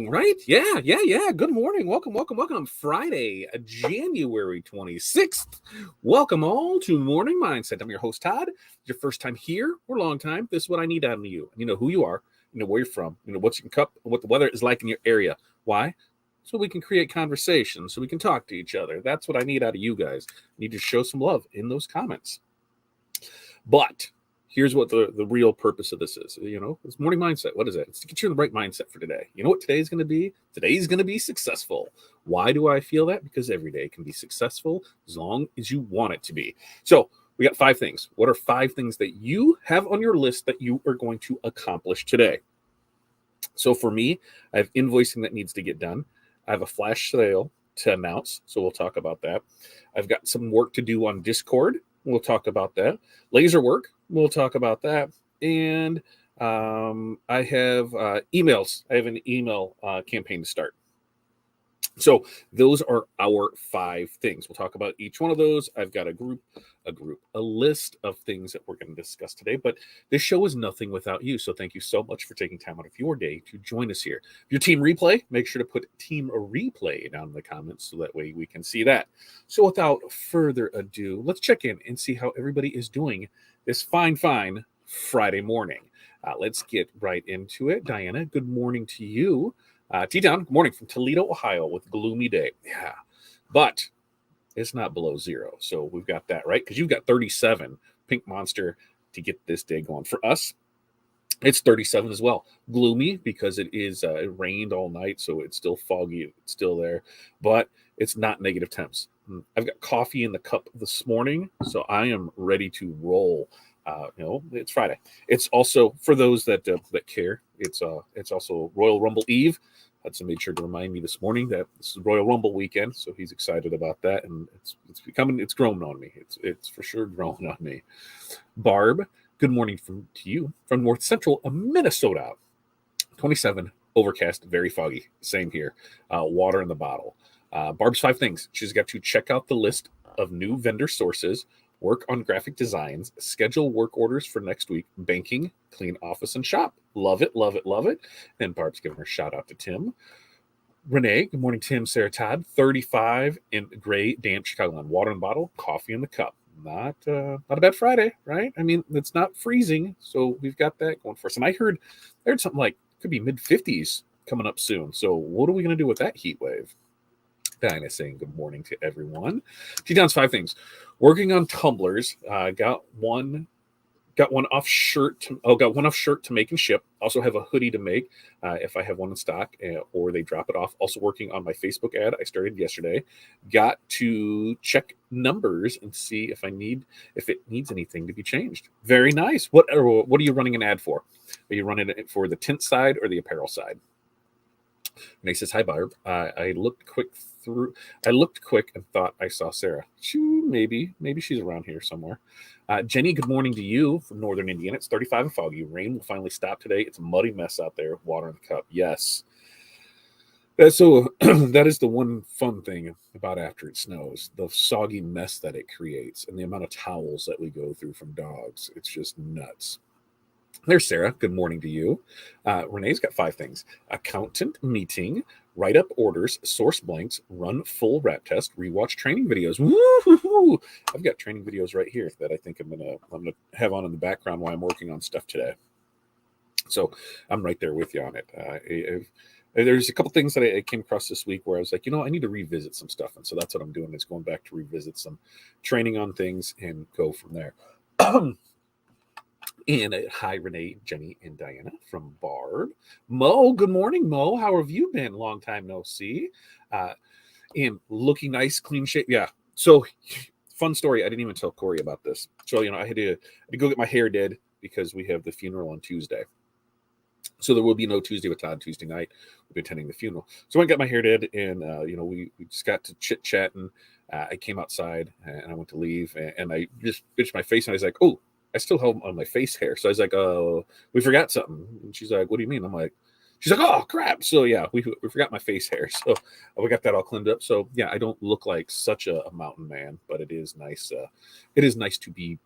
morning, right? Yeah. Good morning. Welcome. Friday, January 26th. Welcome all to Morning Mindset. I'm your host, Todd. Your first time here or long time, this is what I need out of you. You know who you are, you know where you're from, you know what's your cup, what the weather is like in your area. Why? So we can create conversations, so we can talk to each other. That's what I need out of you guys. I need to show some love in those comments. But here's what the real purpose of this is. It's morning mindset. What is it? It's to get you in the right mindset for today. You know what today's going to be? Today's going to be successful. Why do I feel that? Because every day can be successful as long as you want it to be. So we got 5 things. What are 5 things that you have on your list that you are going to accomplish today? So for me, I have invoicing that needs to get done. I have a flash sale to announce, so we'll talk about that. I've got some work to do on Discord. We'll talk about that. Laser work. We'll talk about that. And I have emails. I have an email campaign to start. So those are our 5 things. We'll talk about each one of those. I've got a list of things that we're going to discuss today, but this show is nothing without you. So thank you so much for taking time out of your day to join us here. If you're Team Replay, make sure to put Team Replay down in the comments so that way we can see that. So without further ado, let's check in and see how everybody is doing this fine Friday morning. Let's get right into it. Diana, good morning to you. T-Town, good morning from Toledo, Ohio, with gloomy day. Yeah, but it's not below 0, so we've got that, right? Because you've got 37 Pink Monster to get this day going. For us, it's 37 as well. Gloomy because it rained all night, so it's still foggy. It's still there, but it's not negative temps. I've got coffee in the cup this morning, so I am ready to roll. It's Friday. It's also, for those that care, it's also Royal Rumble Eve. Hudson made sure to remind me this morning that this is Royal Rumble weekend, so he's excited about that, and it's grown on me. It's for sure grown on me. Barb, good morning to you from North Central Minnesota. 27, overcast, very foggy. Same here. Water in the bottle. Barb's 5 things. She's got to check out the list of new vendor sources, work on graphic designs, schedule work orders for next week, banking, clean office and shop. Love it. And Barb's giving her shout out to Tim. Renee, good morning, Tim, Sarah, Todd. 35 in gray, damp Chicagoland. Water in the bottle, coffee in the cup. Not a bad Friday, right? I mean, it's not freezing, so we've got that going for us. And I heard something like could be mid-50s coming up soon. So what are we going to do with that heat wave? Diana saying good morning to everyone. T-Down's 5 things. Working on tumblers. Got one off shirt to make and ship. Also have a hoodie to make if I have one in stock or they drop it off. Also working on my Facebook ad I started yesterday. Got to check numbers and see if it needs anything to be changed. Very nice. What are you running an ad for? Are you running it for the tint side or the apparel side? Renee says, hi, Barb. I looked quick and thought I saw Sarah. Maybe she's around here somewhere. Jenny, good morning to you from Northern Indiana. It's 35 and foggy. Rain will finally stop today. It's a muddy mess out there. Water in the cup. Yes. So that is the one fun thing about after it snows, the soggy mess that it creates and the amount of towels that we go through from dogs. It's just nuts. There's Sarah. Good morning to you. Renee's got 5 things. Accountant meeting, write up orders, source blanks, run full rap test, rewatch training videos. Woo-hoo-hoo! I've got training videos right here that I think I'm gonna have on in the background while I'm working on stuff today. So I'm right there with you on it. There's a couple things that I came across this week where I was like, I need to revisit some stuff. And so that's what I'm doing, is going back to revisit some training on things and go from there. And hi, Renee, Jenny, and Diana from Barb. Mo, good morning, Mo. How have you been? Long time no see. And looking nice, clean shape. Yeah. So, fun story. I didn't even tell Corey about this. So, I had to go get my hair did because we have the funeral on Tuesday. So there will be no Tuesday with Todd Tuesday night. We'll be attending the funeral. So I got my hair did, and we just got to chit chatting. I came outside and I went to leave, and I just bitched my face, and I was like, oh. I still have on my face hair. So I was like, oh, we forgot something. And she's like, what do you mean? She's like, oh, crap. So, yeah, we forgot my face hair. So we got that all cleaned up. So, yeah, I don't look like such a mountain man, but it is nice. It is nice to be,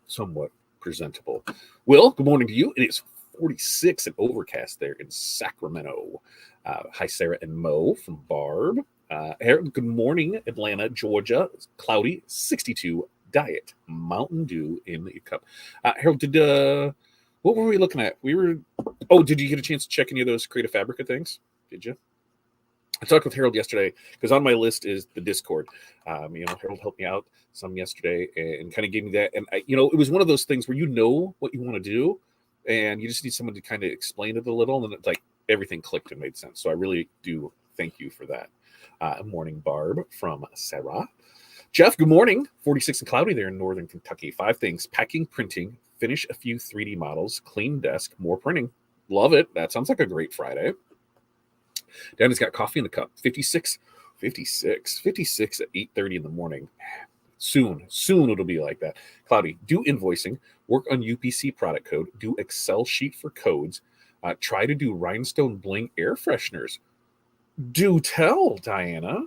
somewhat presentable. Will, good morning to you. It is 46 and overcast there in Sacramento. Hi, Sarah and Mo from Barb. Harold, good morning, Atlanta, Georgia. Cloudy, 62. Diet Mountain Dew in the cup. Harold, what were we looking at? Did you get a chance to check any of those Creative Fabrica things? Did you? I talked with Harold yesterday because on my list is the Discord. Harold helped me out some yesterday and kind of gave me that. And it was one of those things where you know what you want to do, and you just need someone to kind of explain it a little, and it's like everything clicked and made sense. So I really do thank you for that. Morning, Barb from Sarah. Jeff, good morning. 46 and cloudy there in northern Kentucky. 5 things: packing, printing, finish a few 3D models, clean desk, more printing. Love it. That sounds like a great Friday. Danny's got coffee in the cup. 56 at 8:30 in the morning. Soon it'll be like that. Cloudy, do invoicing, work on UPC product code, do Excel sheet for codes, try to do rhinestone bling air fresheners. Do tell, Diana.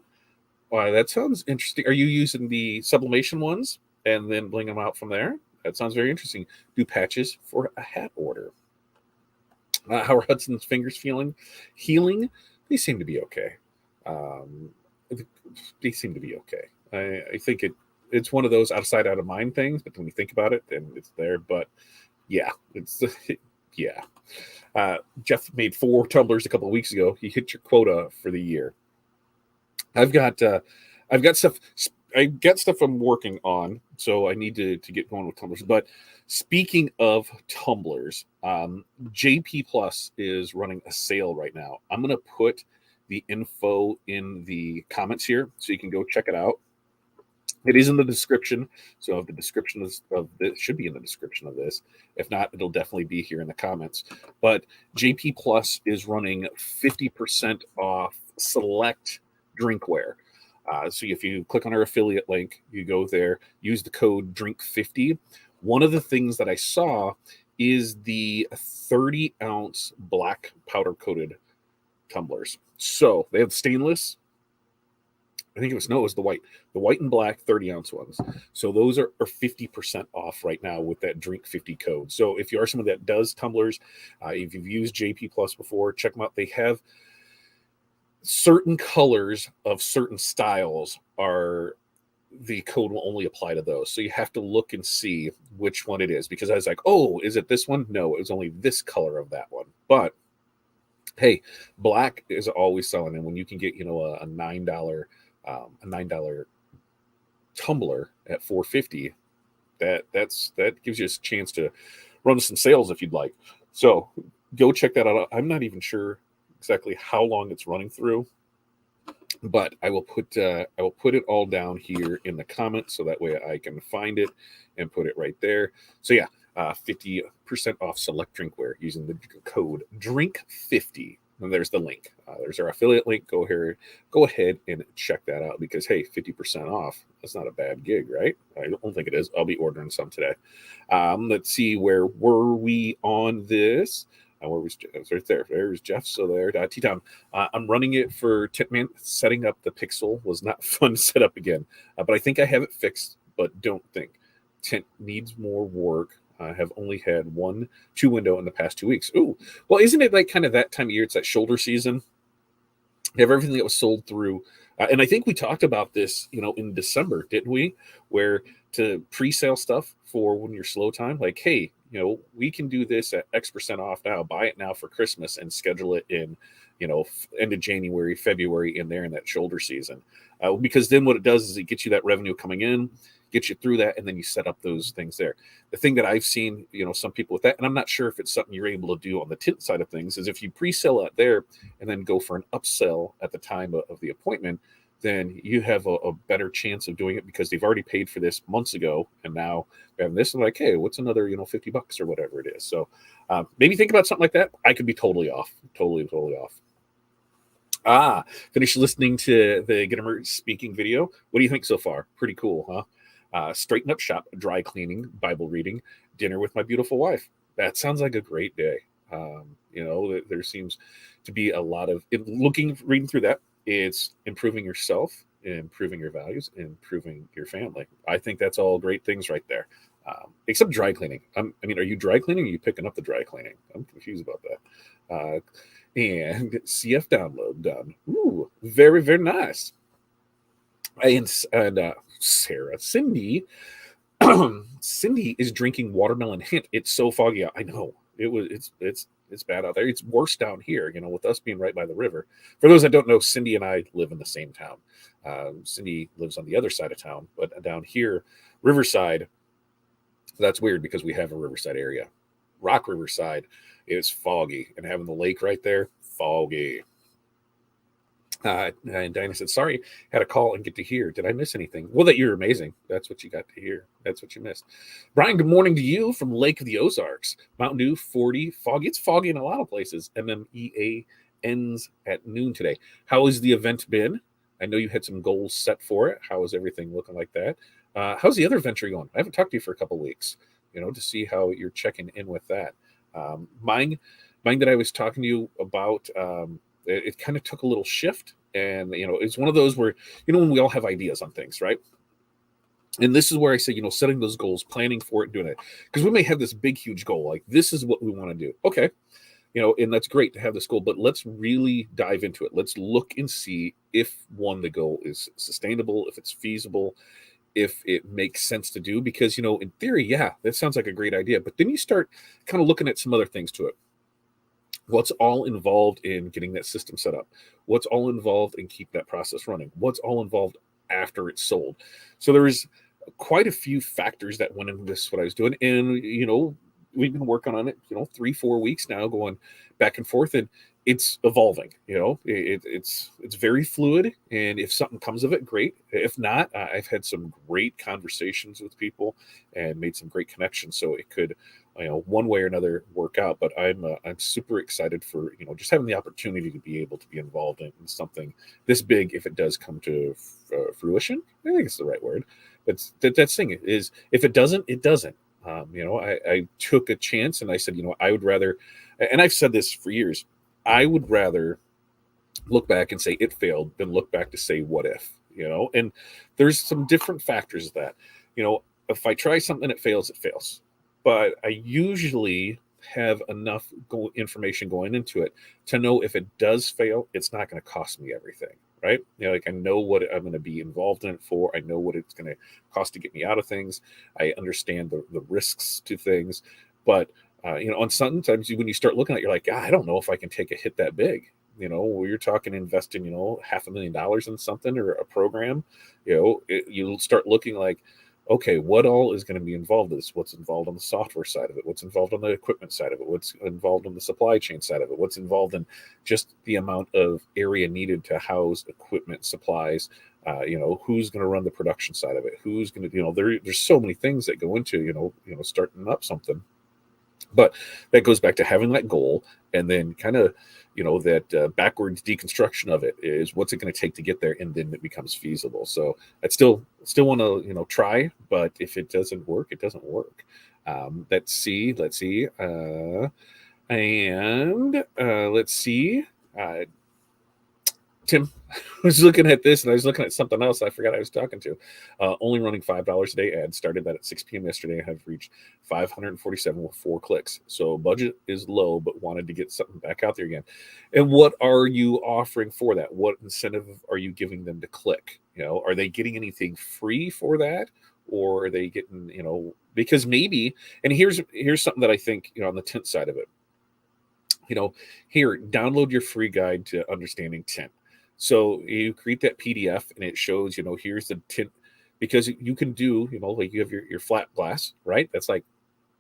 Why, that sounds interesting. Are you using the sublimation ones and then bling them out from there? That sounds very interesting. Do patches for a hat order. How are Hudson's fingers feeling? Healing? They seem to be okay. They seem to be okay. I think it's one of those outside, out of mind things, but when you think about it, then it's there. But yeah, yeah. Jeff made 4 tumblers a couple of weeks ago. He hit your quota for the year. I've got stuff. I got stuff I'm working on, so I need to get going with tumblers. But speaking of tumblers, JP Plus is running a sale right now. I'm going to put the info in the comments here, so you can go check it out. It is in the description, so the description of this should be in the description of this. If not, it'll definitely be here in the comments. But JP Plus is running 50% off select drinkware. So if you click on our affiliate link, you go there, use the code DRINK50. One of the things that I saw is the 30-ounce black powder-coated tumblers. So they have stainless. I think it was the white and black 30-ounce ones. So those are 50% off right now with that DRINK50 code. So if you are someone that does tumblers, if you've used JP Plus before, check them out. They have certain colors of certain styles the code will only apply to those. So you have to look and see which one it is, because I was like, oh, is it this one? No, it was only this color of that one. But hey, black is always selling. And when you can get, a $9 tumbler at $4.50, that gives you a chance to run some sales if you'd like. So go check that out. I'm not even sure exactly how long it's running through, but I will put it all down here in the comments, so that way I can find it and put it right there. So yeah, 50% off select drinkware using the code DRINK50. And there's the link. There's our affiliate link. Go ahead and check that out, because hey, 50% off, that's not a bad gig, right? I don't think it is. I'll be ordering some today. Let's see, where were we on this? Where was Jeff? It's right there. There's Jeff. So there, T-Town. I'm running it for Titman. Setting up the Pixel was not fun to set up again, but I think I have it fixed. But don't think. Tint needs more work. I have only had 1-2 window in the past 2 weeks. Ooh, well, isn't it like kind of that time of year? It's that shoulder season. You have everything that was sold through. And I think we talked about this, in December, didn't we? Where to pre-sale stuff for when you're slow time, like, hey, we can do this at X% off now. Buy it now for Christmas and schedule it in, end of January, February, in there in that shoulder season. Because then what it does is it gets you that revenue coming in, gets you through that, and then you set up those things there. The thing that I've seen, some people with that, and I'm not sure if it's something you're able to do on the tint side of things, is if you pre-sell it there and then go for an upsell at the time of the appointment, then you have a better chance of doing it, because they've already paid for this months ago, and now they're having this, and like, hey, what's another, $50 or whatever it is. So maybe think about something like that. I could be totally off. Totally off. Finished listening to the Gittimer speaking video. What do you think so far? Pretty cool, huh? Straighten up shop, dry cleaning, Bible reading, dinner with my beautiful wife. That sounds like a great day. There seems to be a lot of reading through that. It's improving yourself. improving your values, improving your family. I think that's all great things right there. Except dry cleaning. I mean, are you dry cleaning or are you picking up the dry cleaning? I'm confused about that. And CF download done. Ooh, very, very nice. And Sarah, Cindy, Cindy is drinking watermelon hint. It's so foggy out. I know it's bad out there. It's worse down here, with us being right by the river. For those that don't know, Cindy and I live in the same town. Cindy lives on the other side of town, but down here, Riverside, that's weird because we have a Riverside area. Rock Riverside is foggy, and having the lake right there, foggy. And Diana said, sorry, had a call and get to hear. Did I miss anything? Well, that you're amazing. That's what you got to hear. That's what you missed. Brian, good morning to you from Lake of the Ozarks. Mountain Dew, 40, foggy. It's foggy in a lot of places. MMEA ends at noon today. How has the event been? I know you had some goals set for it. How is everything looking like that? How's the other venture going? I haven't talked to you for a couple of weeks, to see how you're checking in with that. Mine that I was talking to you about, it kind of took a little shift, and it's one of those where when we all have ideas on things, right? And this is where I say, setting those goals, planning for it, doing it, because we may have this big huge goal, like this is what we want to do. Okay, and that's great to have this goal, but let's really dive into it. Let's look and see if the goal is sustainable, if it's feasible, if it makes sense to do, because in theory, yeah, that sounds like a great idea, but then you start kind of looking at some other things to it. What's all involved in getting that system set up? What's all involved in keep that process running? What's all involved after it's sold? So there's quite a few factors that went into this, what I was doing. And, we've been working on it, 3-4 weeks now, going back and forth, and it's evolving. It's very fluid. And if something comes of it, great. If not, I've had some great conversations with people and made some great connections. So it could, one way or another work out. But I'm super excited for just having the opportunity to be able to be involved in something this big if it does come to fruition. I think it's the right word. That's thing is, if it doesn't, it doesn't. I took a chance and I said, I would rather, and I've said this for years, I would rather look back and say it failed than look back to say what if. And there's some different factors of that. If I try something, it fails, it fails. But I usually have enough information going into it to know if it does fail, it's not going to cost me everything, right? I know what I'm going to be involved in it for. I know what it's going to cost to get me out of things. I understand the risks to things. But, on sometimes when you start looking at it, you're like, I don't know if I can take a hit that big. You're talking investing, $500,000 in something or a program, you'll start looking like, okay, what all is going to be involved in this? What's involved on the software side of it? What's involved on the equipment side of it? What's involved on the supply chain side of it? What's involved in just the amount of area needed to house equipment, supplies? Who's going to run the production side of it? Who's going to, there's so many things that go into, starting up something. But that goes back to having that goal, and then kind of, that backwards deconstruction of it is what's it going to take to get there, and then it becomes feasible. So I still want to, try, but if it doesn't work, it doesn't work. Let's see. Let's see. Tim, I was looking at this and I was looking at something else. I forgot I was talking to. Only running $5 a day ads. Started that at 6 p.m. yesterday. I have reached 547 with 4 clicks. So budget is low, but wanted to get something back out there again. And what are you offering for that? What incentive are you giving them to click? Are they getting anything free for that? Or are they getting, because maybe, and here's something that I think, on the tint side of it. Here, download your free guide to understanding tint. So you create that PDF and it shows, here's the tint, because you can do, like you have your flat glass, right? That's like,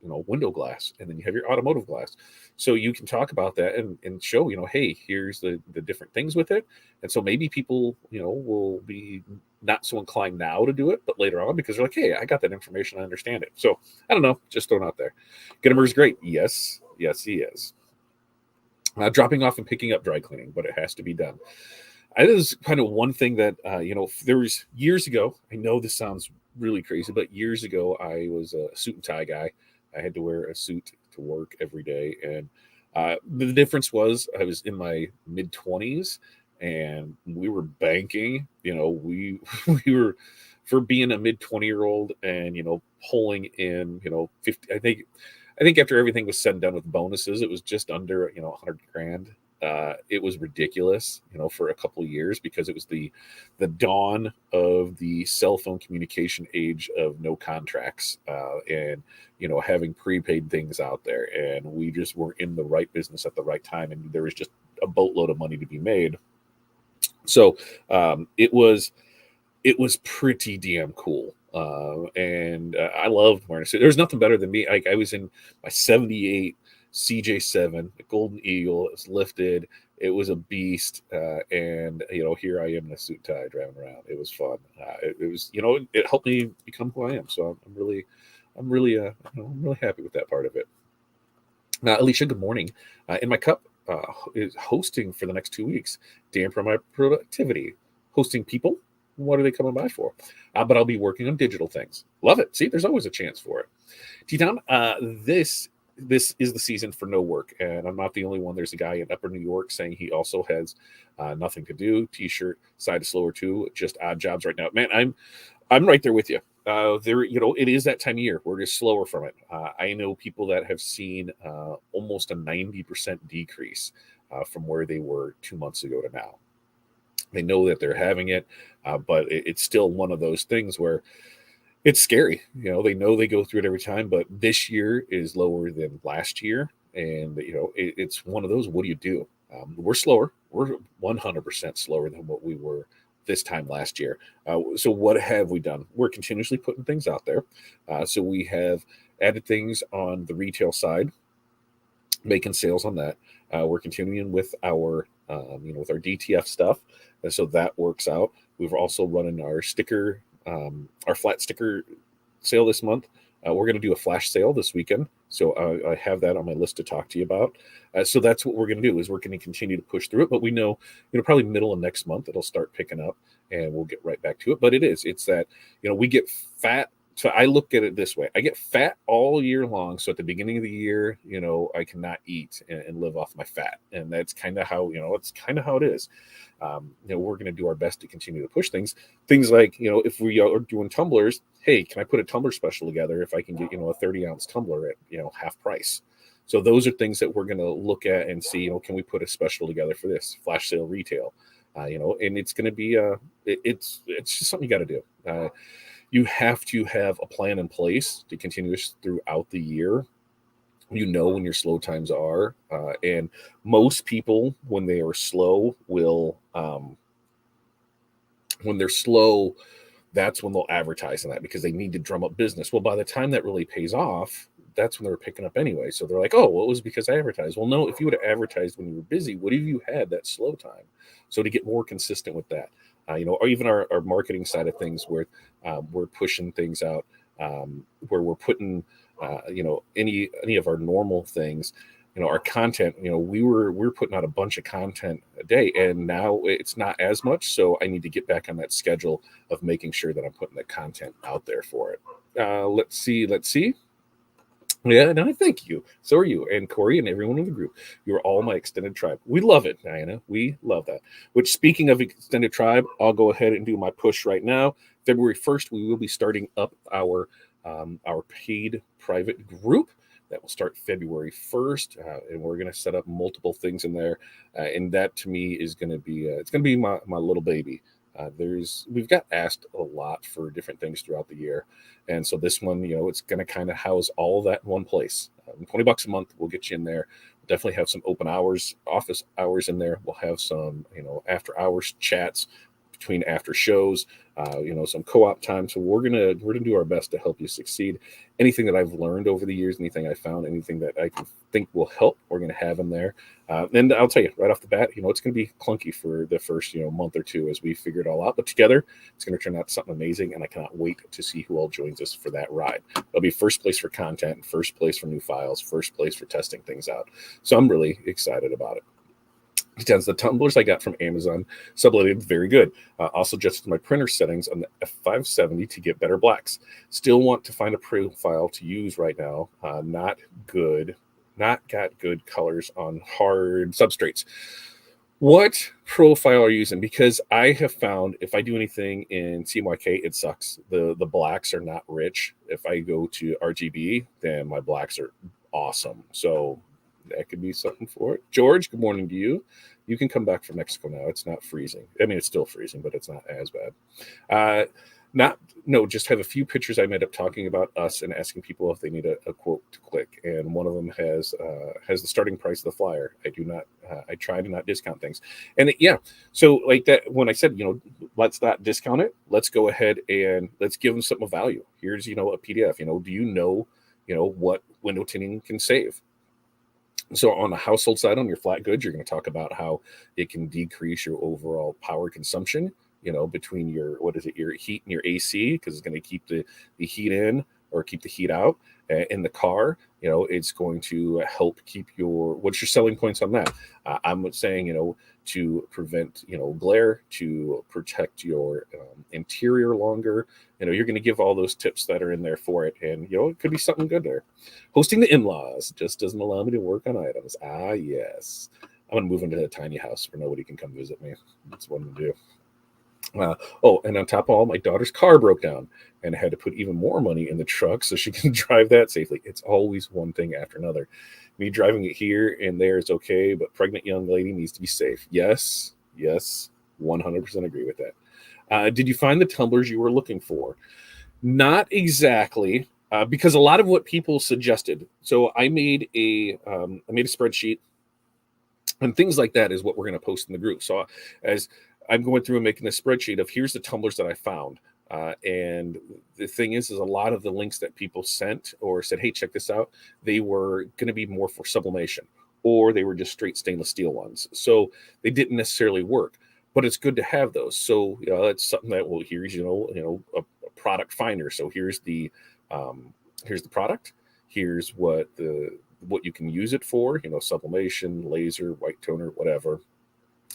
window glass, and then you have your automotive glass. So you can talk about that and show, hey, here's the different things with it. And so maybe people, will be not so inclined now to do it, but later on, because they're like, hey, I got that information. I understand it. So I don't know, just throwing out there. Gittimer's great. Yes, he is. Dropping off and picking up dry cleaning, but it has to be done. That is kind of one thing that, there was years ago. I know this sounds really crazy, but years ago, I was a suit and tie guy. I had to wear a suit to work every day. And the difference was I was in my mid-20s and we were banking. We we were, for being a mid 20-year-old, and pulling in 50. I think after everything was said and done with bonuses, it was just under 100 grand. It was ridiculous, for a couple of years, because it was the dawn of the cell phone communication age of no contracts, and having prepaid things out there, and we just were in the right business at the right time, and there was just a boatload of money to be made. So it was pretty damn cool. And I loved wearing a suit. There's nothing better than me. I was in my 78 CJ7, the Golden Eagle. It was lifted. It was a beast. And here I am in a suit and tie driving around. It was fun. It was, it helped me become who I am. So I'm really happy with that part of it. Now, Alicia, good morning. In my cup is hosting for the next 2 weeks. Damper my productivity. Hosting people. What are they coming by for? But I'll be working on digital things. Love it. See, there's always a chance for it. T-Town, this is the season for no work, and I'm not the only one. There's a guy in Upper New York saying he also has nothing to do. T-shirt, side of slower too, just odd jobs right now. Man, I'm right there with you. It is that time of year. We're just slower from it. I know people that have seen almost a 90% decrease from where they were 2 months ago to now. They know that they're having it, but it's still one of those things where it's scary. They know they go through it every time, but this year is lower than last year. And, it's one of those, what do you do? We're slower. We're 100% slower than what we were this time last year. So what have we done? We're continuously putting things out there. So we have added things on the retail side, making sales on that. We're continuing with our with our DTF stuff, and so that works out. We've also running our sticker, our flat sticker sale this month. We're going to do a flash sale this weekend, so I have that on my list to talk to you about. So that's what we're going to do, is we're going to continue to push through it. But we know, probably middle of next month it'll start picking up, and we'll get right back to it. But it's that we get fat. So I look at it this way: I get fat all year long. So at the beginning of the year, I cannot eat and live off my fat, and that's kind of how it's kind of how it is. We're going to do our best to continue to push things like, if we are doing tumblers, hey, can I put a tumbler special together if I can get a 30-ounce tumbler at half price? So those are things that we're going to look at and see, can we put a special together for this flash sale retail? And it's going to be it's just something you got to do. You have to have a plan in place to continue this throughout the year. When your slow times are, and most people, when they are slow, will when they're slow, that's when they'll advertise on that, because they need to drum up business. Well, by the time that really pays off, that's when they're picking up anyway. So they're like, oh, well, it was because I advertised. Well, no, if you would have advertised when you were busy, what have you had that slow time? So to get more consistent with that, or even our marketing side of things, where we're pushing things out, where we're putting, any of our normal things, our content, we're putting out a bunch of content a day, and now it's not as much. So I need to get back on that schedule of making sure that I'm putting the content out there for it. Let's see. Yeah, no, thank you. So are you, and Corey, and everyone in the group. You're all my extended tribe. We love it, Diana. We love that. Which, speaking of extended tribe, I'll go ahead and do my push right now. February 1st, we will be starting up our paid private group. That will start February 1st, and we're going to set up multiple things in there. And that, to me, is going to be it's going to be my little baby. We've got asked a lot for different things throughout the year, and so this one, it's going to kind of house all of that in one place. $20 a month will get you in there. We'll definitely have some open hours, office hours in there. We'll have some after hours chats between after shows, some co-op time. So we're gonna do our best to help you succeed. Anything that I've learned over the years, anything I found, anything that I think will help, we're gonna have in there. And I'll tell you right off the bat, it's gonna be clunky for the first month or two as we figure it all out. But together, it's gonna turn out something amazing, and I cannot wait to see who all joins us for that ride. It'll be first place for content, first place for new files, first place for testing things out. So I'm really excited about it. The tumblers I got from Amazon sublimated, very good. Also adjusted my printer settings on the F570 to get better blacks. Still want to find a profile to use right now. Not got good colors on hard substrates. What profile are you using? Because I have found if I do anything in CMYK, it sucks. The blacks are not rich. If I go to RGB, then my blacks are awesome. So that could be something for it. George, good morning to you. You can come back from Mexico now. It's not freezing. I mean, it's still freezing, but it's not as bad. Uh, not no, just have a few pictures. I made up talking about us and asking people if they need a quote to click, and one of them has the starting price of the flyer. I do not. I try to not discount things, and yeah. So like that, when I said let's not discount it. Let's go ahead and let's give them something of value. Here's a PDF. Do what window tinting can save? So on the household side, on your flat goods, you're going to talk about how it can decrease your overall power consumption, between your, your heat and your AC, because it's going to keep the heat in or keep the heat out. In the car, it's going to help keep what's your selling points on that? I'm saying, to prevent, glare, to protect your interior longer. You're going to give all those tips that are in there for it. And, it could be something good there. Hosting the in-laws just doesn't allow me to work on items. Ah, yes. I'm going to move into a tiny house where nobody can come visit me. That's what I'm going to do. And on top of all, my daughter's car broke down and I had to put even more money in the truck so she can drive that safely. It's always one thing after another. Me driving it here and there is okay, but pregnant young lady needs to be safe. Yes, 100% agree with that. Did you find the tumblers you were looking for? Not exactly, because a lot of what people suggested. So I made a spreadsheet, and things like that is what we're going to post in the group. So as I'm going through and making a spreadsheet of here's the tumblers that I found. And the thing is a lot of the links that people sent or said, hey, check this out, they were going to be more for sublimation, or they were just straight stainless steel ones. So they didn't necessarily work, but it's good to have those. So that's something that, well, here's, a product finder. So here's the product. Here's what you can use it for, sublimation, laser, white toner, whatever.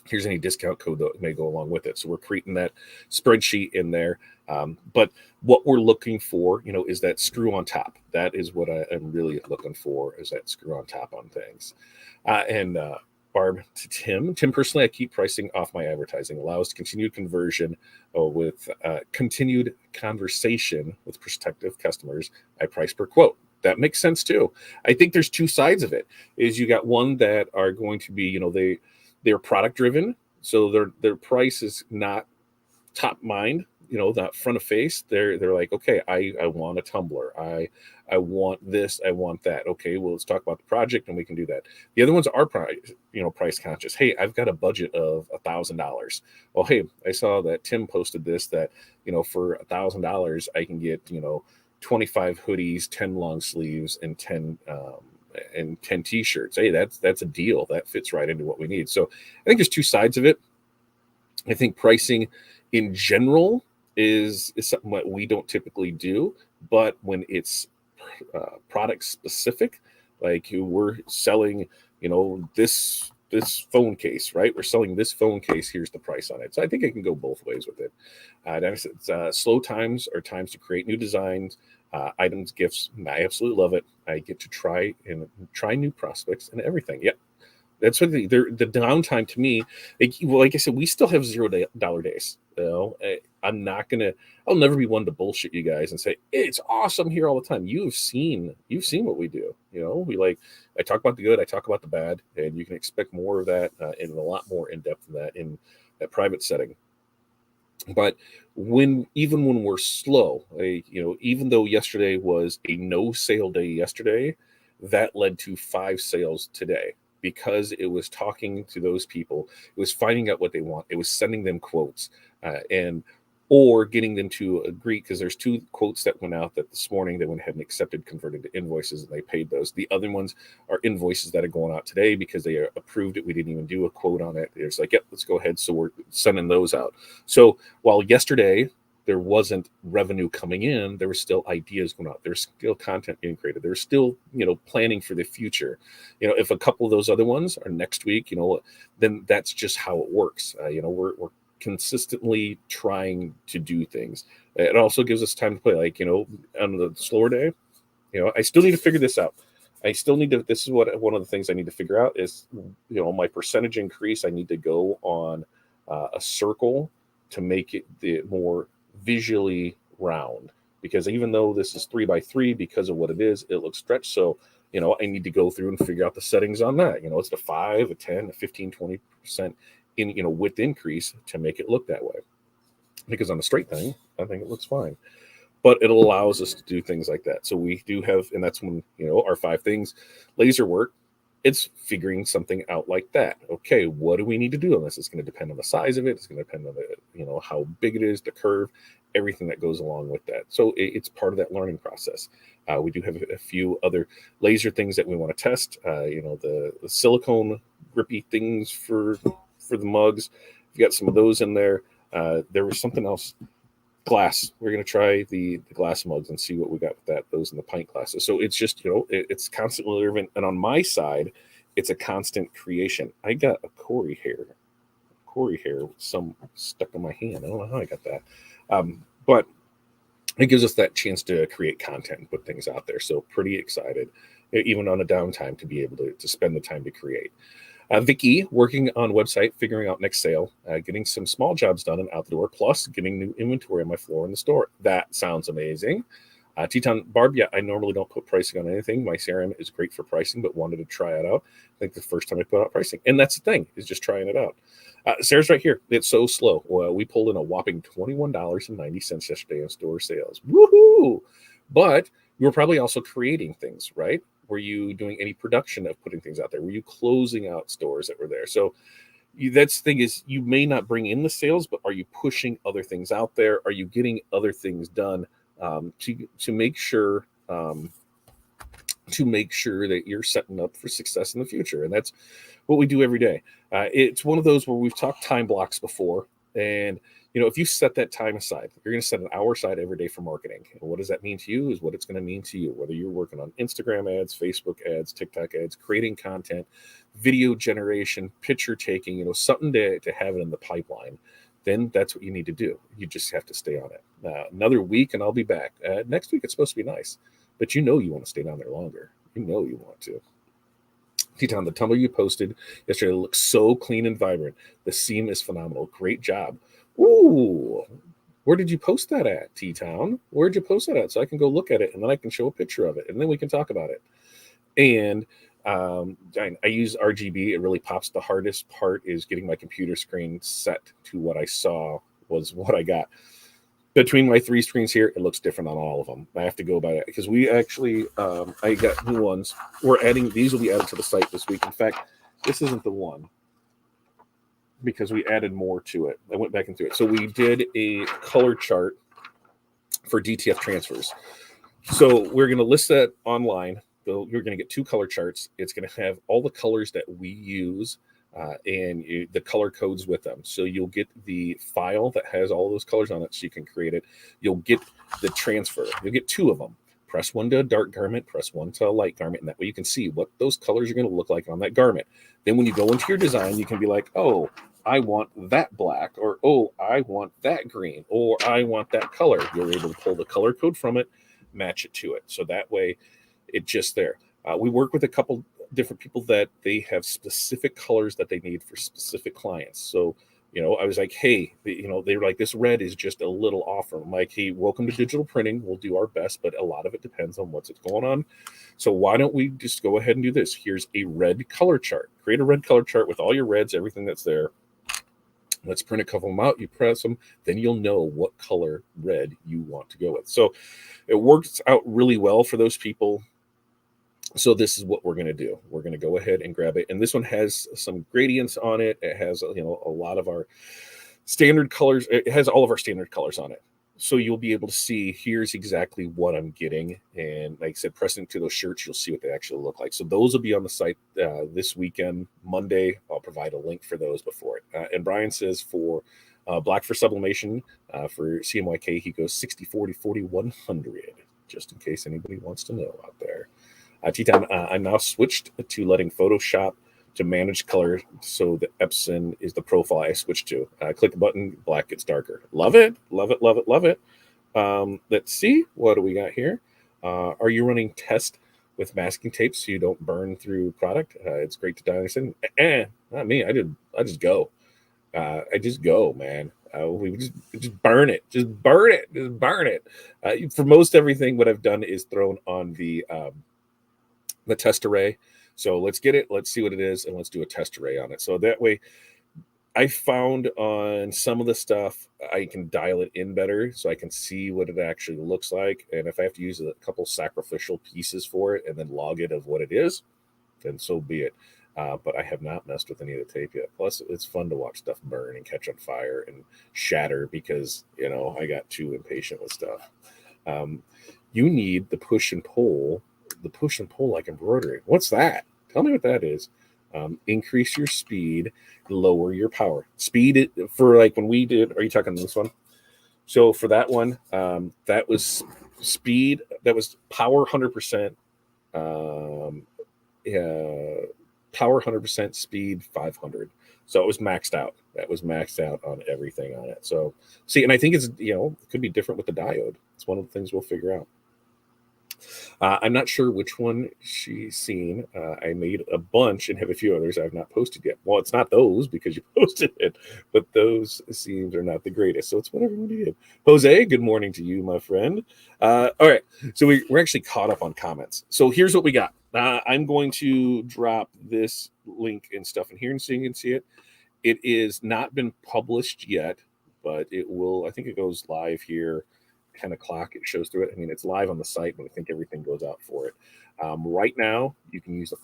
Here's any discount code that may go along with it. So we're creating that spreadsheet in there. But what we're looking for, is that screw on top. That is what I am really looking for, is that screw on top on things. And Barb, to Tim, personally, I keep pricing off my advertising, allows continued conversion with continued conversation with prospective customers. I price per quote. That makes sense too. I think there's two sides of it. Is you got one that are going to be, they're product driven, so their price is not top mind, not front of face. They're like, okay, I want a tumbler, I want this, I want that. Okay, well, let's talk about the project and we can do that. The other ones are price conscious. Hey, I've got a budget of $1,000. Well, hey, I saw that Tim posted this, that for $1,000 I can get 25 hoodies, 10 long sleeves, and 10 t-shirts. Hey, that's a deal. That fits right into what we need. So I think there's two sides of it. I think pricing in general is something that we don't typically do, but when it's product specific, like we're selling, this phone case, right? We're selling this phone case. Here's the price on it. So I think I can go both ways with it. Slow times are times to create new designs, items, gifts. I absolutely love it. I get to try new prospects and everything. Yep. That's what the downtime to me, like I said, we still have $0 days. I'll never be one to bullshit you guys and say it's awesome here all the time. You've seen what we do. I talk about the good, I talk about the bad, and you can expect more of that and a lot more in depth than that in that private setting. But even when we're slow, even though yesterday was a no sale day yesterday, that led to 5 sales today, because it was talking to those people, it was finding out what they want, it was sending them quotes, or getting them to agree, because there's 2 quotes that went out that this morning they went ahead and accepted, converted to invoices, and they paid those. The other ones are invoices that are going out today because they approved it. We didn't even do a quote on it. It's like, yep, let's go ahead. So we're sending those out. So while yesterday there wasn't revenue coming in, there were still ideas going out. There's still content being created. There's still, planning for the future. If a couple of those other ones are next week, then that's just how it works. We're consistently trying to do things. It also gives us time to play, on the slower day, I still need to figure this out. I still need to, this is what one of the things I need to figure out is, my percentage increase. I need to go on a circle to make it the more visually round, because even though this is 3x3, because of what it is, it looks stretched. So, I need to go through and figure out the settings on that. It's a 5, a 10, a 15, 20% in, width increase to make it look that way. Because on a straight thing, I think it looks fine. But it allows us to do things like that. So we do have, and that's when, our 5 things, laser work, it's figuring something out like that. Okay, what do we need to do on this? It's going to depend on the size of it. It's going to depend on the, how big it is, the curve, everything that goes along with that. So it's part of that learning process. We do have a few other laser things that we want to test. The silicone grippy things for the mugs. We've got some of those in there. There was something else. Glass. We're going to try the glass mugs and see what we got with that. Those in the pint glasses. So it's just, it's constantly living. And on my side, it's a constant creation. I got a Corey hair, some stuck in my hand. I don't know how I got that. But it gives us that chance to create content and put things out there. So pretty excited, even on a downtime, to be able to spend the time to create. Vicky, working on website, figuring out next sale, getting some small jobs done and out the door, plus getting new inventory on my floor in the store. That sounds amazing. Teton Barb, yeah, I normally don't put pricing on anything. My CRM is great for pricing, but wanted to try it out. I think the first time I put out pricing. And that's the thing, is just trying it out. Sarah's right here. It's so slow. Well, we pulled in a whopping $21.90 yesterday in store sales. Woohoo! But you were probably also creating things, right? Were you doing any production of putting things out there? Were you closing out stores that were there? So that's the thing, is you may not bring in the sales, but are you pushing other things out there? Are you getting other things done to make sure that you're setting up for success in the future? And that's what we do every day. It's one of those where we've talked time blocks before, and if you set that time aside, you're going to set an hour aside every day for marketing. And what does that mean to you is what it's going to mean to you, whether you're working on Instagram ads, Facebook ads, TikTok ads, creating content, video generation, picture taking, something to have it in the pipeline. Then that's what you need to do. You just have to stay on it. Another week and I'll be back. Next week, it's supposed to be nice, but you want to stay down there longer. You want to. Teton, the tumble you posted yesterday looks so clean and vibrant. The seam is phenomenal. Great job. Ooh, where did you post that at, T-Town? Where'd you post that at? So I can go look at it, and then I can show a picture of it, and then we can talk about it. And I use RGB. It really pops. The hardest part is getting my computer screen set to what I saw was what I got. Between my 3 screens here, it looks different on all of them. I have to go by it because we actually, I got new ones. These will be added to the site this week. In fact, this isn't the one, because we added more to it. I went back into it. So we did a color chart for DTF transfers. So we're going to list that online. You're going to get 2 color charts. It's going to have all the colors that we use and the color codes with them. So you'll get the file that has all those colors on it so you can create it. You'll get the transfer. You'll get 2 of them. Press 1 to a dark garment, press 1 to a light garment, and that way you can see what those colors are going to look like on that garment. Then when you go into your design, you can be like, oh, I want that black, or oh, I want that green, or I want that color. You're able to pull the color code from it, match it to it. So that way it's just there. We work with a couple different people that they have specific colors that they need for specific clients. So, I was like, hey, they were like, this red is just a little off. I'm like, hey, welcome to digital printing. We'll do our best, but a lot of it depends on what's going on. So why don't we just go ahead and do this? Here's a red color chart. Create a red color chart with all your reds, everything that's there. Let's print a couple of them out. You press them, then you'll know what color red you want to go with. So it works out really well for those people. So this is what we're going to do. We're going to go ahead and grab it. And this one has some gradients on it. It has, a lot of our standard colors. It has all of our standard colors on it. So you'll be able to see, here's exactly what I'm getting. And like I said, pressing to those shirts, you'll see what they actually look like. So those will be on the site this weekend, Monday. I'll provide a link for those before it. And Brian says for Black for Sublimation, for CMYK, he goes 60, 40, 40, 100, just in case anybody wants to know out there. Teton, I'm now switched to letting Photoshop to manage color, so the Epson is the profile I switched to. Click the button, black gets darker. Love it, love it, love it, love it. Let's see, what do we got here? Are you running test with masking tape so you don't burn through product. It's great to dial not me. I just go. I just go, man. We just burn it. Just burn it. Just burn it. For most everything, what I've done is thrown on the test array. So let's get it. Let's see what it is, and let's do a test array on it. So that way, I found on some of the stuff I can dial it in better, so I can see what it actually looks like. And if I have to use a couple sacrificial pieces for it, and then log it of what it is, then so be it. But I have not messed with any of the tape yet. Plus, it's fun to watch stuff burn and catch on fire and shatter because, I got too impatient with stuff. You need the push and pull like embroidery. What's that? Tell me what that is. Increase your speed, lower your power. Speed for like when we did, are you talking this one? So for that one, that was speed, that was power 100%. Power 100%, speed 500. So it was maxed out. That was maxed out on everything on it. So see, and I think it's, it could be different with the diode. It's one of the things we'll figure out. I'm not sure which one she's seen. I made a bunch and have a few others I've not posted yet. Well, it's not those because you posted it, but those seams are not the greatest. So it's what everyone did. Jose, good morning to you, my friend. All right. So we're actually caught up on comments. So here's what we got. I'm going to drop this link and stuff in here so you can see it. It is not been published yet, but it will. I think it goes live here 10 o'clock. It shows through it. I mean, it's live on the site, but I think everything goes out for it. Right now, you can use the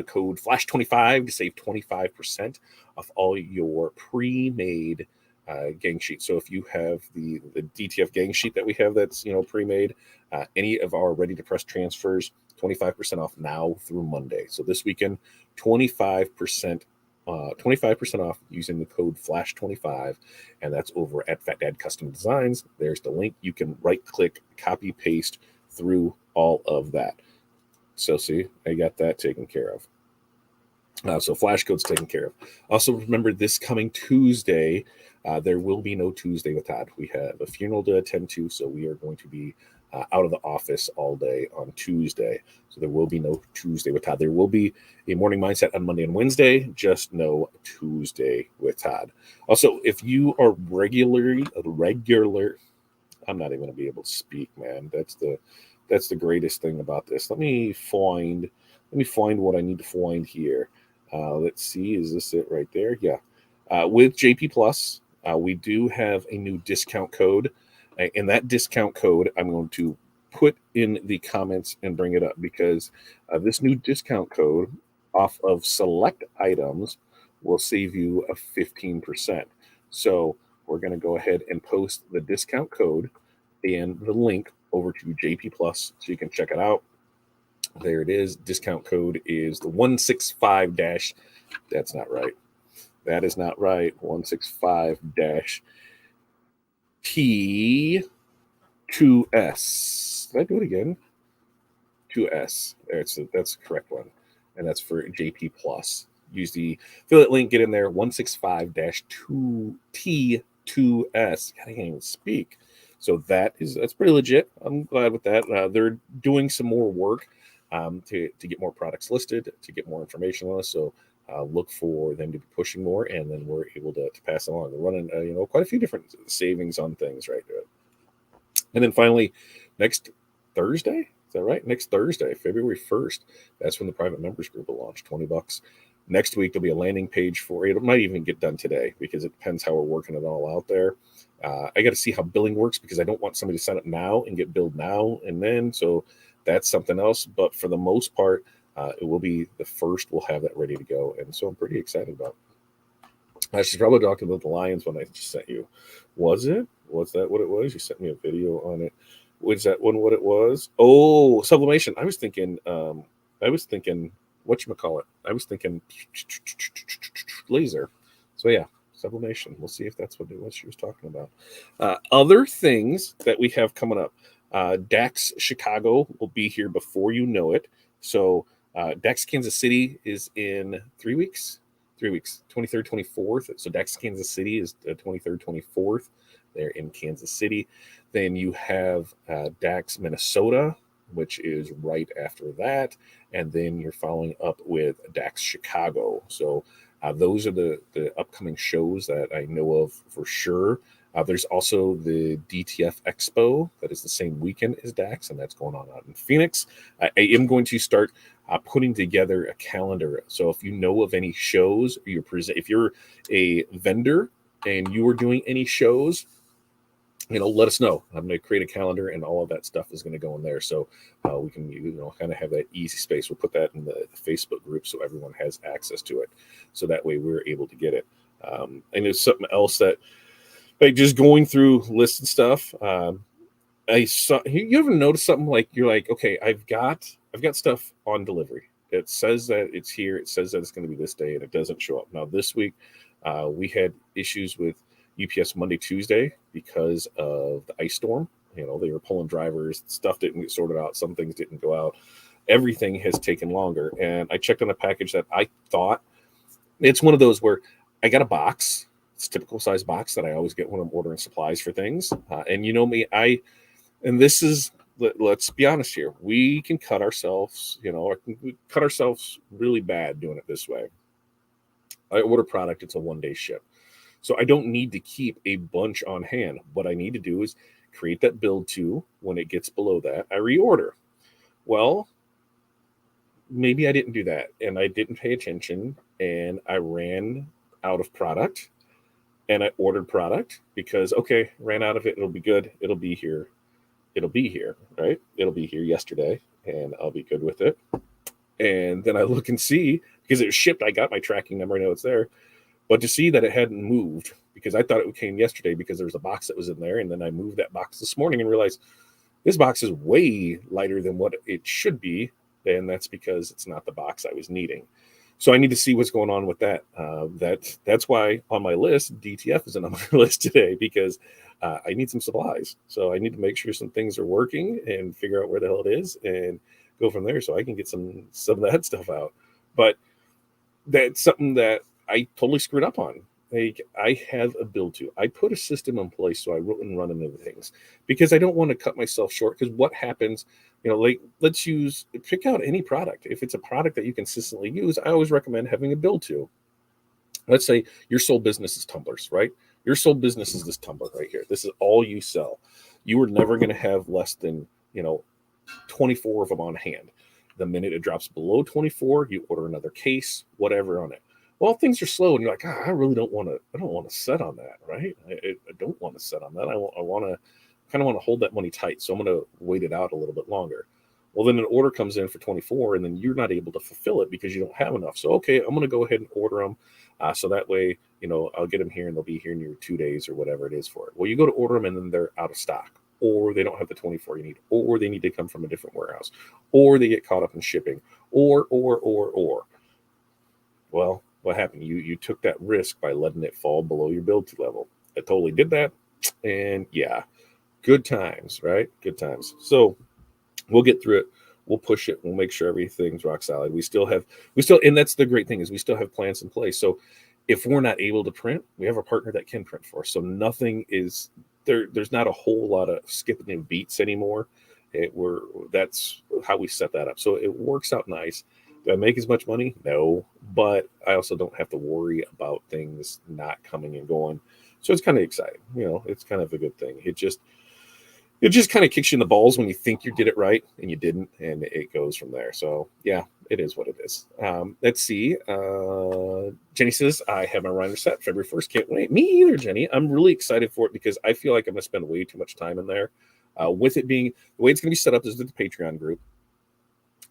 code Flash25 to save 25% off all your pre-made gang sheets. So if you have the DTF gang sheet that we have that's pre-made, any of our ready to press transfers, 25% off now through Monday. So this weekend, 25% off using the code Flash25, and that's over at Fat Dad Custom Designs. There's the link. You can right click, copy, paste through all of that. So see, I got that taken care of. So Flash code's taken care of. Also remember, this coming Tuesday, there will be no Tuesday with Todd. We have a funeral to attend to, so we are going to be out of the office all day on Tuesday. So there will be no Tuesday with Todd. There will be a morning mindset on Monday and Wednesday, just no Tuesday with Todd. Also, if you are regular, I'm not even going to be able to speak, man. That's the greatest thing about this. Let me find what I need to find here. Let's see, is this it right there? Yeah. With JP Plus, we do have a new discount code. And that discount code, I'm going to put in the comments and bring it up because this new discount code off of select items will save you a 15%. So we're going to go ahead and post the discount code and the link over to JP Plus so you can check it out. There it is. Discount code is the 165 dash. That's not right. That is not right. 165 dash T2S. Did I do it again? 2S. That's the correct one. And that's for JP Plus. Use the affiliate link, get in there, 165-2T2S. God, I can't even speak. So that's pretty legit. I'm glad with that. They're doing some more work to get more products listed, to get more information on us. So look for them to be pushing more, and then we're able to pass it along. They're running, quite a few different savings on things right there. And then finally, next Thursday, is that right? Next Thursday, February 1st, that's when the private members group will launch, $20. Next week, there'll be a landing page for it. It might even get done today because it depends how we're working it all out there. I got to see how billing works because I don't want somebody to sign up now and get billed now and then. So that's something else. But for the most part, it will be the first. We'll have that ready to go. And so I'm pretty excited about it. I should probably talk about the Lions one I just sent you. Was that what it was? You sent me a video on it. Was that one what it was? Oh, sublimation. I was thinking whatchamacallit. I was thinking laser. So yeah, sublimation. We'll see if that's what it was she was talking about. Other things that we have coming up. DAX Chicago will be here before you know it. So DAX Kansas City is in 3 weeks. 3 weeks, 23rd, 24th. So DAX Kansas City is 23rd, 24th. They're in Kansas City. Then you have DAX Minnesota. which is right after that. And then you're following up with DAX Chicago. So those are the upcoming shows that I know of for sure. There's also the DTF Expo that is the same weekend as DAX, and that's going on out in Phoenix. I am going to start putting together a calendar. So if you know of any shows, if you're a vendor and you are doing any shows, let us know. I'm going to create a calendar, and all of that stuff is going to go in there. So we can, kind of have that easy space. We'll put that in the Facebook group so everyone has access to it. So that way we're able to get it. And there's something else that, like, just going through lists and stuff. I saw, you ever notice something like you're like, okay, I've got stuff on delivery. It says that it's here. It says that it's going to be this day, and it doesn't show up. Now this week, we had issues with UPS Monday, Tuesday because of the ice storm. They were pulling drivers. Stuff didn't get sorted out. Some things didn't go out. Everything has taken longer. And I checked on a package that I thought, it's one of those where I got a box. It's a typical size box that I always get when I'm ordering supplies for things. And you know me, and this is, let's be honest here. We can cut ourselves, we cut ourselves really bad doing it this way. I order product. It's a 1-day ship. So I don't need to keep a bunch on hand. What I need to do is create that build to. When it gets below that, I reorder. Well, maybe I didn't do that, and I didn't pay attention, and I ran out of product, and I ordered product because, okay, ran out of it. It'll be good. It'll be here. Right? It'll be here yesterday, and I'll be good with it. And then I look and see, because it was shipped, I got my tracking number. I know it's there. But to see that it hadn't moved, because I thought it came yesterday because there was a box that was in there. And then I moved that box this morning and realized this box is way lighter than what it should be. And that's because it's not the box I was needing. So I need to see what's going on with that. That's why on my list, DTF isn't on my list today, because I need some supplies. So I need to make sure some things are working and figure out where the hell it is and go from there so I can get some of that stuff out. But that's something that I totally screwed up on. Like, I have a build to. I put a system in place so I wouldn't run into things, because I don't want to cut myself short. Because what happens, like, pick out any product. If it's a product that you consistently use, I always recommend having a build to. Let's say your sole business is tumblers, right? Your sole business is this tumbler right here. This is all you sell. You are never going to have less than 24 of them on hand. The minute it drops below 24, you order another case, whatever on it. Well, things are slow, and you're like, I really don't want to set on that, right? I don't want to set on that. I want to hold that money tight, so I'm going to wait it out a little bit longer. Well, then an order comes in for 24, and then you're not able to fulfill it because you don't have enough. So, okay, I'm going to go ahead and order them, so that way, I'll get them here, and they'll be here in your 2 days or whatever it is for it. Well, you go to order them, and then they're out of stock, or they don't have the 24 you need, or they need to come from a different warehouse, or they get caught up in shipping, or. Well, what happened? You took that risk by letting it fall below your build to level. I totally did that. And yeah, good times, right? Good times. So we'll get through it. We'll push it. We'll make sure everything's rock solid. And that's the great thing, is we still have plans in place. So if we're not able to print, we have a partner that can print for us. So nothing is there. There's not a whole lot of skipping and beats anymore. That's how we set that up. So it works out nice. Do I make as much money? No, but I also don't have to worry about things not coming and going. So it's kind of exciting. It's kind of a good thing. It just kind of kicks you in the balls when you think you did it right and you didn't, and it goes from there. So yeah, it is what it is. Let's see. Jenny says, I have my Reiner set February 1st. Can't wait. Me either, Jenny. I'm really excited for it because I feel like I'm going to spend way too much time in there. With it being the way it's going to be set up is with the Patreon group.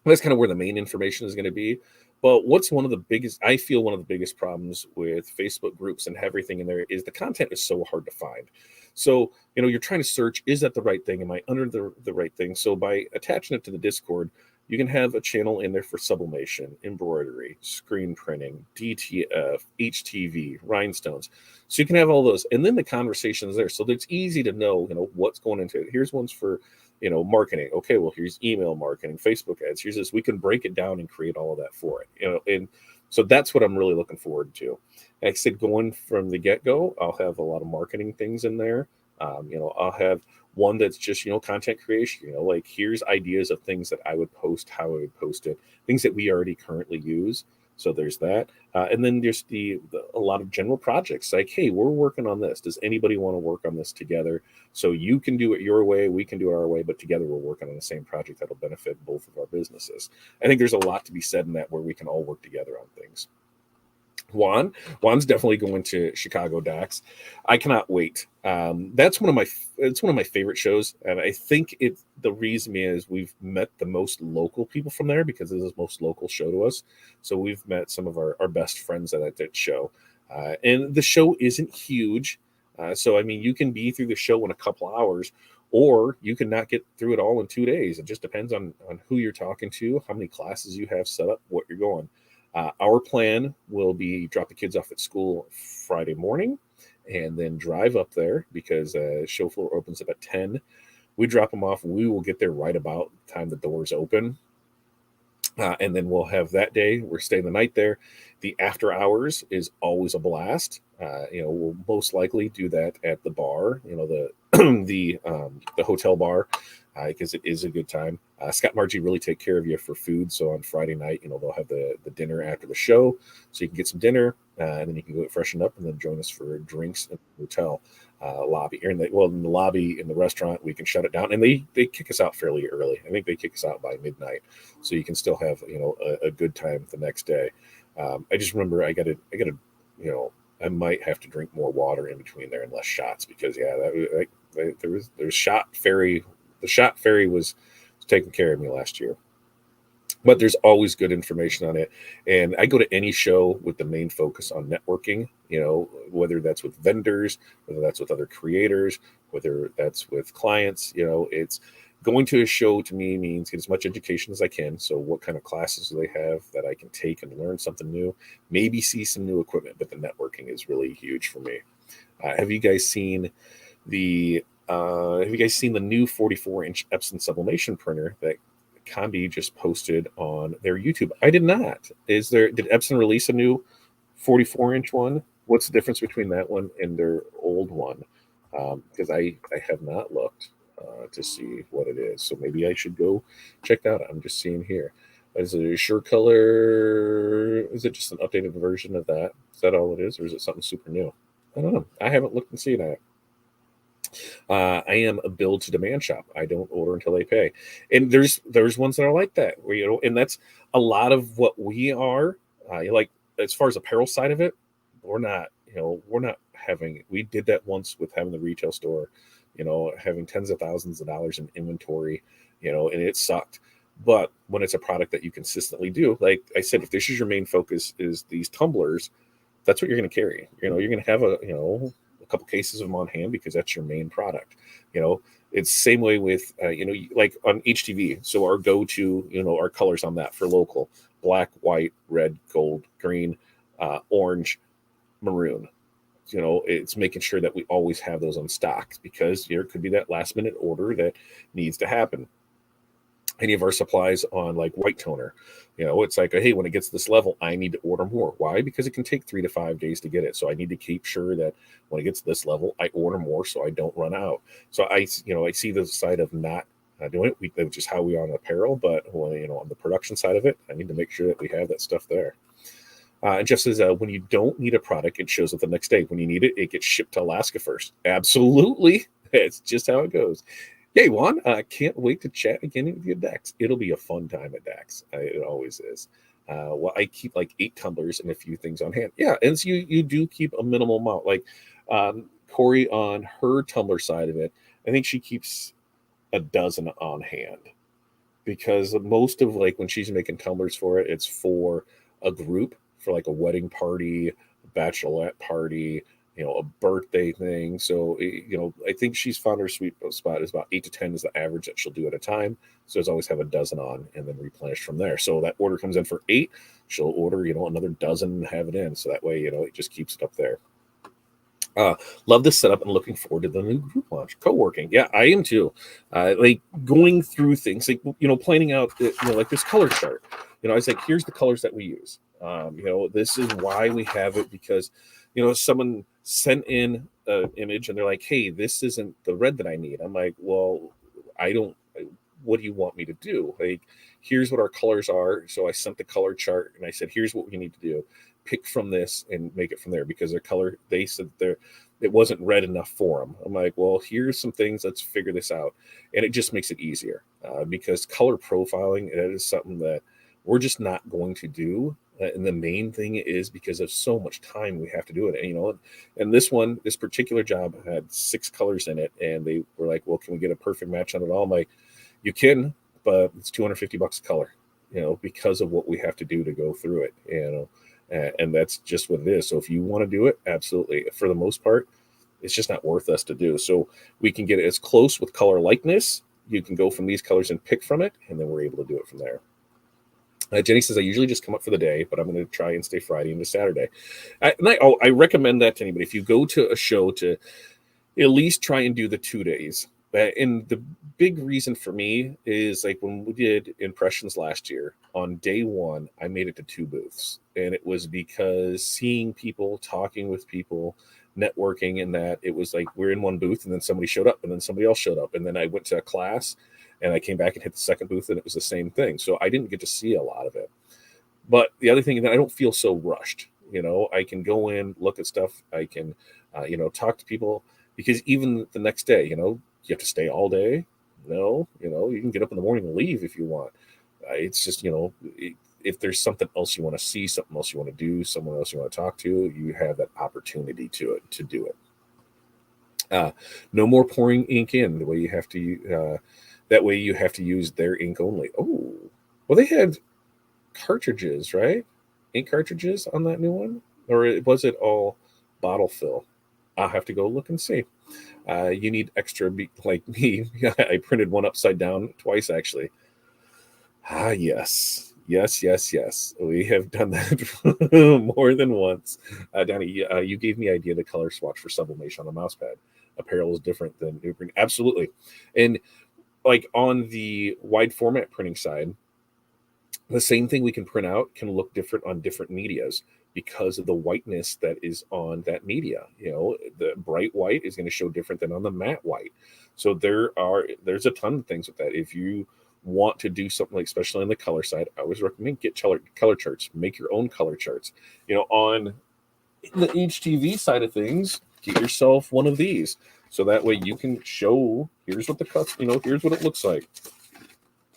That's kind of where the main information is going to be. But I feel one of the biggest problems with Facebook groups and everything in there is the content is so hard to find. So, you're trying to search, is that the right thing? Am I under the right thing? So by attaching it to the Discord, you can have a channel in there for sublimation, embroidery, screen printing, DTF, HTV, rhinestones. So you can have all those. And then the conversation is there. So it's easy to know, what's going into it. Here's ones for, marketing. Okay, well, here's email marketing, Facebook ads. Here's this. We can break it down and create all of that for it. And so that's what I'm really looking forward to. Like I said, going from the get-go, I'll have a lot of marketing things in there. I'll have one that's just, content creation, like here's ideas of things that I would post, how I would post it, things that we already currently use. So there's that. And then there's a lot of general projects like, hey, we're working on this. Does anybody want to work on this together? So you can do it your way, we can do it our way, but together we're working on the same project that'll benefit both of our businesses. I think there's a lot to be said in that where we can all work together on things. Juan's definitely going to Chicago DAX. I cannot wait. It's one of my favorite shows, and I think the reason is we've met the most local people from there because this is the most local show to us. So we've met some of our best friends at that show, and the show isn't huge. So I mean, you can be through the show in a couple hours, or you can not get through it all in 2 days. It just depends on who you're talking to, how many classes you have set up, what you're going. Our plan will be drop the kids off at school Friday morning and then drive up there because show floor opens up at 10. We drop them off. We will get there right about the time the doors open. And then we'll have that day. We're staying the night there. The after hours is always a blast. We'll most likely do that at the bar, the hotel bar, because it is a good time. Scott and Margie really take care of you for food. So on Friday night, they'll have the dinner after the show. So you can get some dinner and then you can go freshen up and then join us for drinks in the hotel lobby. Or in the lobby in the restaurant, we can shut it down. And they kick us out fairly early. I think they kick us out by midnight. So you can still have, a good time the next day. I just remember I might have to drink more water in between there and less shots because there's shot ferry. The shot ferry was taking care of me last year, but there's always good information on it. And I go to any show with the main focus on networking, whether that's with vendors, whether that's with other creators, whether that's with clients, it's going to a show to me means get as much education as I can. So what kind of classes do they have that I can take and learn something new, maybe see some new equipment, but the networking is really huge for me. Have you guys seen the new 44-inch Epson sublimation printer that Combi just posted on their YouTube? I did not. Did Epson release a new 44-inch one? What's the difference between that one and their old one? Because I have not looked to see what it is. So maybe I should go check that out. I'm just seeing here. Is it a SureColor? Is it just an updated version of that? Is that all it is? Or is it something super new? I don't know. I haven't looked and seen that. I am a build to demand shop. I don't order until they pay. And there's ones that are like that where, and that's a lot of what we are like as far as apparel side of it. We're not having, we did that once with having the retail store, having tens of thousands of dollars in inventory, and it sucked. But when it's a product that you consistently do, like I said, if this is your main focus is these tumblers, that's what you're going to carry. You're going to have a couple cases of them on hand because that's your main product. It's the same way with, like on HTV. So our go-to, our colors on that for local: black, white, red, gold, green, orange, maroon. It's making sure that we always have those on stock because there could be that last minute order that needs to happen. Any of our supplies on like white toner, it's like, hey, when it gets to this level, I need to order more. Why? Because it can take 3 to 5 days to get it. So I need to keep sure that when it gets to this level, I order more so I don't run out. So I see the side of not doing it, which is how we are on apparel. But on the production side of it, I need to make sure that we have that stuff there. And Jeff says, when you don't need a product, it shows up the next day. When you need it, it gets shipped to Alaska first. Absolutely. It's just how it goes. Hey, Juan, I can't wait to chat again with you at DAX. It'll be a fun time at DAX. It always is. I keep like 8 tumblers and a few things on hand. Yeah, and so you do keep a minimal amount. Like Corey on her tumbler side of it, I think she keeps a dozen on hand because most of like when she's making tumblers for it, it's for a group, for like a wedding party, a bachelorette party, a birthday thing. So, I think she's found her sweet spot is about 8 to 10 is the average that she'll do at a time. So it's always have a dozen on and then replenish from there. So that order comes in for 8, she'll order, another dozen and have it in. So that way, it just keeps it up there. Love this setup and looking forward to the new group launch. Co-working. Yeah, I am too. Like going through things, like, planning out, like this color chart. I was like, here's the colors that we use. This is why we have it because, someone sent in an image and they're like, hey, this isn't the red that I need. I'm like, well, what do you want me to do? Like, here's what our colors are. So I sent the color chart and I said, here's what we need to do. Pick from this and make it from there, because their color, they said it wasn't red enough for them. I'm like, well, here's some things. Let's figure this out. And it just makes it easier because color profiling, it is something that we're just not going to do. And the main thing is because of so much time we have to do it. And this particular job had 6 colors in it. And they were like, well, can we get a perfect match on it all? I'm like, you can, but it's $250 a color, because of what we have to do to go through it, and that's just what it is. So if you want to do it, absolutely. For the most part, it's just not worth us to do. So we can get it as close with color likeness. You can go from these colors and pick from it, and then we're able to do it from there. Jenny says, I usually just come up for the day, but I'm going to try and stay Friday into Saturday. I recommend that to anybody. If you go to a show, to at least try and do the 2 days. And the big reason for me is, like, when we did impressions last year, on day 1, I made it to 2 booths. And it was because seeing people, talking with people, networking, and that it was like we're in one booth and then somebody showed up and then somebody else showed up. And then I went to a class and I came back and hit the second booth and it was the same thing. So I didn't get to see a lot of it. But the other thing is that I don't feel so rushed. I can go in, look at stuff. I can, talk to people, because even the next day, you have to stay all day. No, you can get up in the morning and leave if you want. It's just, if there's something else you want to see, something else you want to do, someone else you want to talk to, you have that opportunity to do it. No more pouring ink in the way you have to. That way you have to use their ink only. Oh, well, they had cartridges, right? Ink cartridges on that new one, or was it all bottle fill? I'll have to go look and see. You need extra, like me. I printed one upside down twice, actually. Yes. We have done that more than once. Danny, you gave me idea the color swatch for sublimation on a mouse pad. Apparel is different than new print. Absolutely. And like on the wide format printing side, the same thing we can print out can look different on different medias because of the whiteness that is on that media. The bright white is going to show different than on the matte white. So there's a ton of things with that. If you want to do something like, especially on the color side, I always recommend get color charts, make your own color charts. On the HTV side of things, get yourself one of these. So that way you can show, here's what the cuts, here's what it looks like.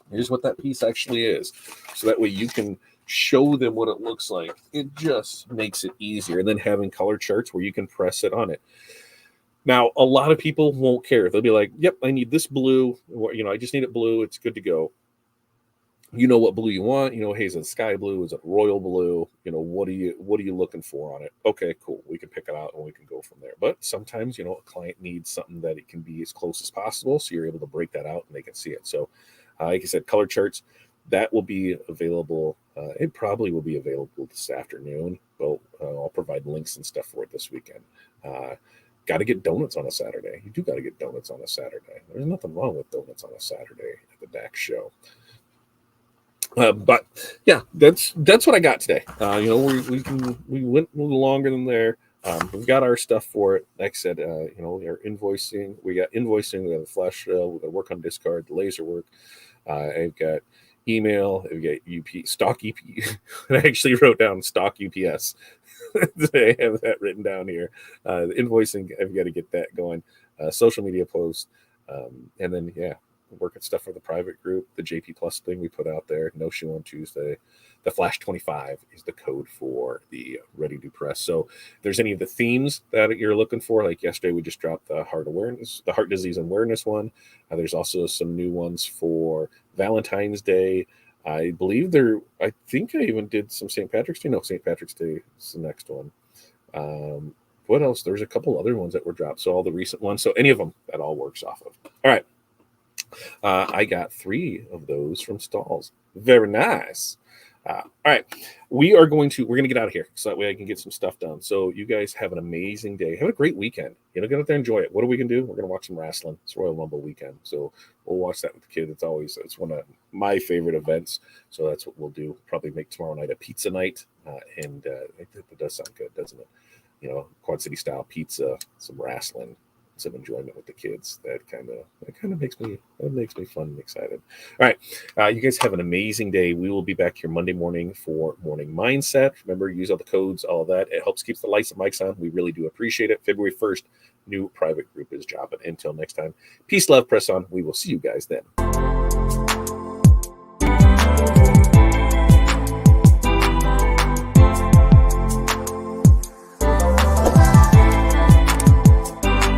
Here's what that piece actually is. So that way you can show them what it looks like. It just makes it easier. And then having color charts where you can press it on it. Now, a lot of people won't care. They'll be like, yep, I need this blue. I just need it blue. It's good to go. You know what blue you want. Hey, is it sky blue? Is it royal blue? What are you looking for on it? Okay, cool. We can pick it out and we can go from there. But sometimes, a client needs something that it can be as close as possible. So you're able to break that out and they can see it. So like I said, color charts, that will be available. It probably will be available this afternoon, but I'll provide links and stuff for it this weekend. Got to get donuts on a Saturday. You do got to get donuts on a Saturday. There's nothing wrong with donuts on a Saturday at the DAX show. But yeah, that's what I got today. We went a little longer than there. We've got our stuff for it. Like I said, our invoicing. We got invoicing. We got the flash sale. We got work on discard, the laser work. I've got email. I've got stock EP. I actually wrote down stock UPS. I have that written down here. The invoicing, I've got to get that going. Social media posts, and then working stuff for the private group. The JP Plus thing we put out there. No shoe on Tuesday. The Flash 25 is the code for the Ready to Press. So if there's any of the themes that you're looking for, like yesterday we just dropped the heart disease awareness one. There's also some new ones for Valentine's Day. I think I even did some St. Patrick's Day. No, St. Patrick's Day is the next one. What else? There's a couple other ones that were dropped. So all the recent ones. So any of them, that all works off of. All right. I got 3 of those from Stalls. Very nice. All right. We're going to get out of here so that way I can get some stuff done. So you guys have an amazing day. Have a great weekend. Get out there, enjoy it. What are we going to do? We're going to watch some wrestling. It's Royal Rumble weekend. So we'll watch that with the kids. It's one of my favorite events. So that's what we'll do. Probably make tomorrow night a pizza night. And I think that does sound good, doesn't it? Quad City style pizza, some wrestling, some enjoyment with the kids. That kind of makes me fun and excited. All right, you guys have an amazing day. We will be back here Monday morning for Morning Mindset. Remember, use all the codes, all of that. It helps keep the lights and mics on. We really do appreciate it. February 1st, new private group is dropping. Until next time, peace, love, press on. We will see you guys then.